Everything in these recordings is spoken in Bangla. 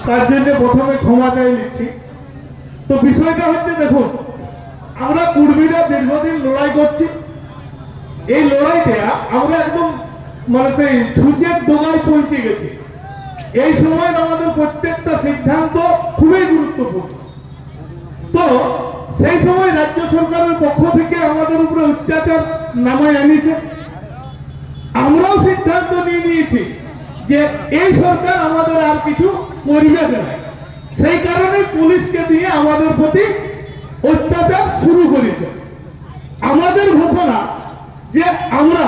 তার জন্য প্রথমে ক্ষমা চাই নিচ্ছি। তো বিষয়টা হচ্ছে, দেখুন, আমরা কুর্মীরা দীর্ঘদিন লড়াই করছি। এই লড়াইটা আমরা একদম মানে সেই ছুঁচের ডোগায় পৌঁছে গেছি। এই সময় আমাদের প্রত্যেকটা সিদ্ধান্ত খুবই গুরুত্বপূর্ণ। তো সেই সময় রাজ্য সরকারের পক্ষ থেকে আমাদের উপরে অত্যাচার নামায় এনেছে। আমরাও সিদ্ধান্ত নিয়ে নিয়েছি যে এই সরকার আমাদের আর কিছু করবে না। সেই কারণে পুলিশকে দিয়ে আমাদের প্রতি অত্যাচার শুরু করেছে। আমাদের ঘোষণা যে আমরা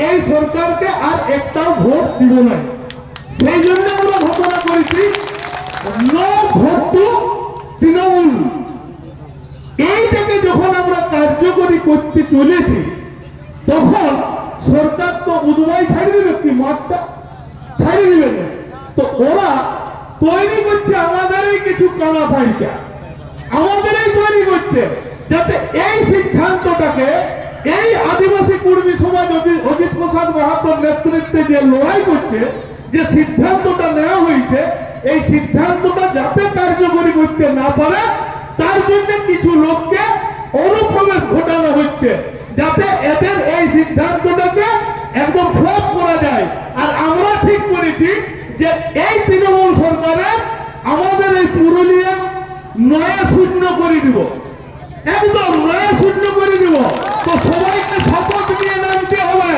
এই সরকারকে আর একটাও ভোট দিব না। সেই জন্য আমরা ঘোষণা করেছি নো ভোট টু তৃণমূল। এইটাকে যখন আমরা কার্যকরী করতে চলেছি, তখন সরকার তো উদ্বাই ছাড়িয়ে দেবে, কি মাঠটা ছাড়িয়ে দেবে না। তো ওরা তৈরি করছে আমাদেরই কিছু কানা ফাইটা, আমাদেরই তৈরি করছে যাতে এই সিদ্ধান্তটাকে, এই আদিবাসী কর্মী সমাজ অজিত প্রসাদ মাহাতোর নেতৃত্বে যে লড়াই করছে, যে সিদ্ধান্তটা নেওয়া হয়েছে, এই সিদ্ধান্তটা যাতে কার্যকরী করতে না পারে, তার জন্য কিছু লোককে অনুপ্রবেশ ঘটানো হচ্ছে, যাতে এদের এই সিদ্ধান্তটাকে একদম ফ্লপ করা যায়। আর আমরা ঠিক করেছি যে এই তৃণমূল সরকারের আমাদের এই পুরুলিয়া নয়া শূন্য করে দিব, একদম নয়া শূন্য করে দিব। তো সবাইকে শপথ নিয়ে নামতে হবে।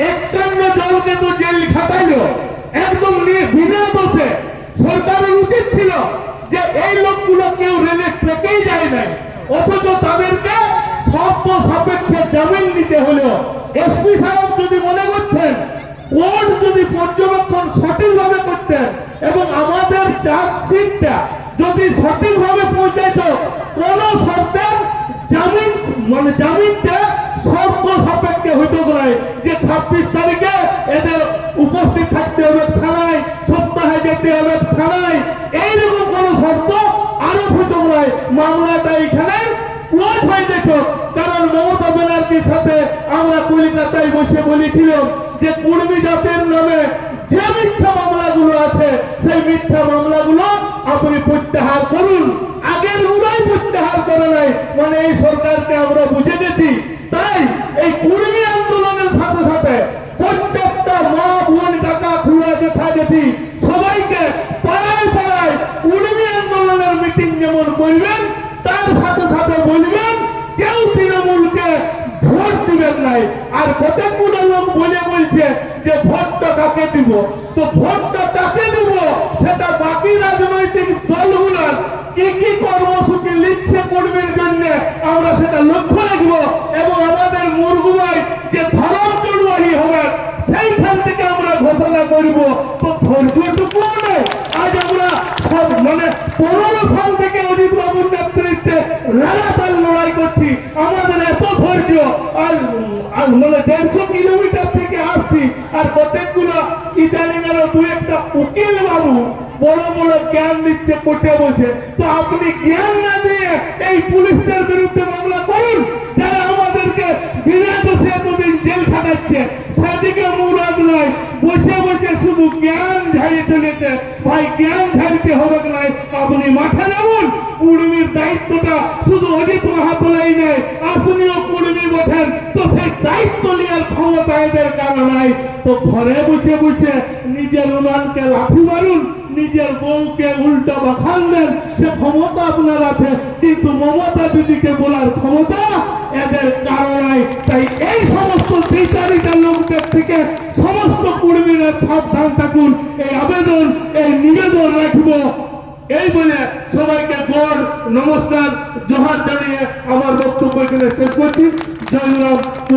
51 জনকে তো জেল খাটাইল একদম বিনা দোষে। সরকারের উচিত ছিল যে এই লোকগুলো কেউ রেলে ট্রেকেই যায় নাই, অথচ তাদেরকে শর্ত সাপেক্ষে জামিন নিতে হলো। এসপি সাহেব যদি মনে করতেন, কোর্ট যদি পর্যবেক্ষণ সঠিকভাবে করতেন এবং আমাদের চার্জশিটটা যদি সঠিকভাবে পৌঁছাইত, কোন শর্তের জামিন জামিনটা শর্ত সাপেক্ষে হইতে পারে যে 26 তারিখে এদের উপস্থিত থাকতে হবে থানায়, সপ্তাহে যেতে হবে থানায়, এইরকম কোন শর্ত আরোপ হইতে পারে। মামলাটা এখানে ক্লোজ হয়ে যেত। কারণ মমতা ব্যানার্জির সাথে আমরা কলকাতায় বসে বলেছিলাম যে কুর্মী জাতির নামে যে মিথ্যা মামলাগুলো আছে, সেই মিথ্যা মামলাগুলো আপনি প্রত্যাহার করুন। আগের গুলোই প্রত্যাহার করে নাই, মানে এই সরকারকে আমরা বুঝে গেছি। তাই এই কুর্মী আন্দোলনের সাথে সাথে প্রত্যেকটা মা বোন কাকা খুড়া জেঠা জেঠি সবাইকে পাড়ায় পাড়ায় কুর্মী আন্দোলনের মিটিং যেমন করবেন, তার সাথে সাথে বলবেন কেউ তৃণমূলকে ভোট দিবেন নাই। আর কতগুলো লোক বলছে যে ভোটটা কাকে দিব, তো ভোটটা কাকে দিব সেটা বাকি রাজনৈতিক দলগুলোর কি কি কর্মসূচি লিখছে কর্মীর জন্য আমরা সেটা লক্ষ্য রাখবো। এবং আমাদের মুরগুয়ায় যে ধরম চড়ুয়াহি হবে সেইখান থেকে আমরা ঘোষণা করব। তো ধৈর্যটুকু আজ আমরা সব মানে 15 সাল থেকে অজিত বাবুর নেতৃত্বে লাগাতার লড়াই করছি। আমাদের এত ধৈর্য, আর মানে 150 কিলোমিটার থেকে আসছি। আর কতগুলো ইদানিং আরো 2-1টা উকিল বাবু বড় বড় জ্ঞান দিচ্ছে কোর্টে বসে। তো আপনি জ্ঞান না দিয়ে এই পুলিশদের বিরুদ্ধে মামলা করুন, যারা আমাদেরকে বিনা দোষে এতদিন জেল খাটাচ্ছে। সেদিকে মুরাদ নয়, বসে বসে শুধু জ্ঞান ঝাড়িয়ে চলেছে। ভাই জ্ঞান ঝাড়িতে হবে নাই, আপনি মাঠে নামুন। কুর্মীর দায়িত্বটা শুধু অজিত মাহাতোলাই নেই, আপনিও কুর্মী বসেন। তো সেই দায়িত্ব নেওয়ার ক্ষমতা এদের কারণ নাই। তো ঘরে বসে বসে নিজের উনানকে লাঠি মারুন, নিজের বউকে উল্টা বাখান দেন, সে ক্ষমতা আপনার আছে, কিন্তু মমতা দিদিকে বলার ক্ষমতা এদের কারণ নাই। তাই এই সমস্ত বিচারিতা লোকদের থেকে সমস্ত কর্মীরা সাবধান থাকুন, এই আবেদন, এই নিবেদন রাখবো। এই বলে সবাইকে গড় নমস্কার জোহার জানিয়ে আমার বক্তব্য এখানে শেষ করছি। জয় রাম।